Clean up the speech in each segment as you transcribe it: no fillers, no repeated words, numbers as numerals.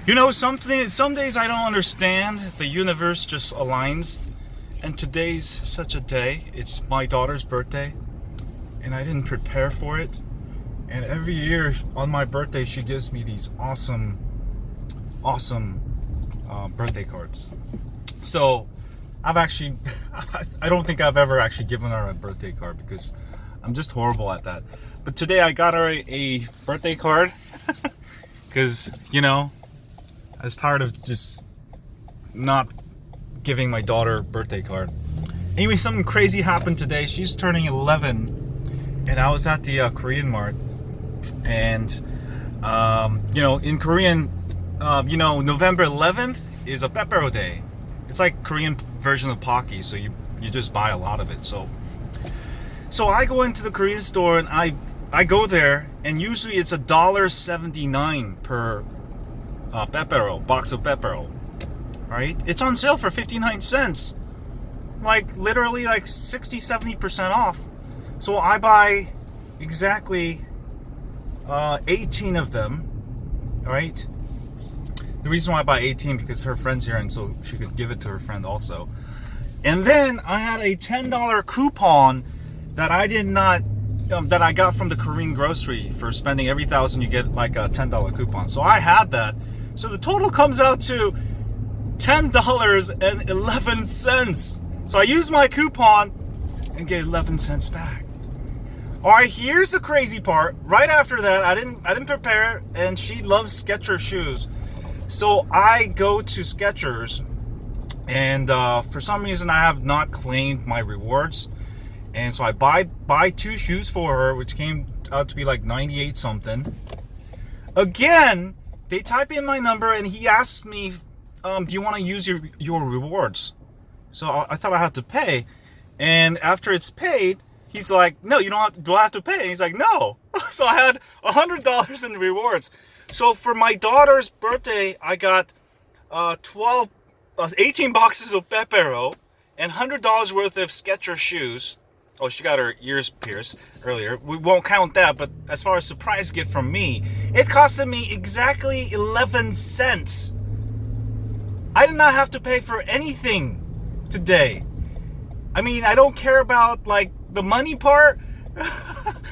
You know, something. Some days I don't understand. The universe just aligns. And today's such a day. It's my daughter's birthday. And I didn't prepare for it. And every year on my birthday, she gives me these awesome birthday cards. So I've actually, I don't think I've ever actually given her a birthday card because I'm just horrible at that. But today I got her a birthday card because, you know, I was tired of just not giving my daughter a birthday card. Anyway, something crazy happened today. She's turning 11 and I was at the Korean Mart. And, you know, in Korean, you know, November 11th is a Pepero Day. It's like Korean version of Pocky, so you just buy a lot of it. So I go into the Korean store and I go there, and usually it's $1.79 per Pepero, box of Pepero, right? It's on sale for 59 cents. Like literally like 60-70% off. So I buy exactly 18 of them, right? The reason why I buy 18 because her friend's here, and so she could give it to her friend also. And then I had a $10 coupon that I did not, that I got from the Korean grocery for spending every 1,000 you get like a $10 coupon. So I had that. So the total comes out to $10.11. So I used my coupon and get 11 cents back. All right, here's the crazy part. Right after that, I didn't prepare, and she loves Skechers shoes. So I go to Skechers, and for some reason I have not claimed my rewards, and so I buy 2 shoes for her, which came out to be like 98 something. Again, they type in my number, and he asks me, do you want to use your rewards? So I thought I had to pay, and after it's paid, he's like, no, you don't have to, do I have to pay? And he's like, no. So I had $100 in rewards. So for my daughter's birthday, I got 18 boxes of Pepero and $100 worth of Skechers shoes. Oh, she got her ears pierced earlier. We won't count that, but as far as surprise gift from me, it costed me exactly 11 cents. I did not have to pay for anything today. I mean, I don't care about like the money part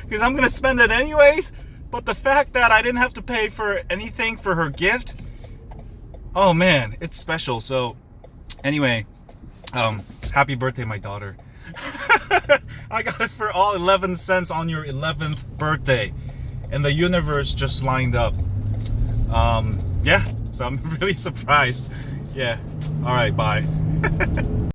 because I'm gonna spend it anyways, but the fact that I didn't have to pay for anything for her gift, oh man, it's special. So anyway, happy birthday, my daughter. I got it for all 11 cents on your 11th birthday, and the universe just lined up. Yeah, so I'm really surprised. Yeah, all right, bye.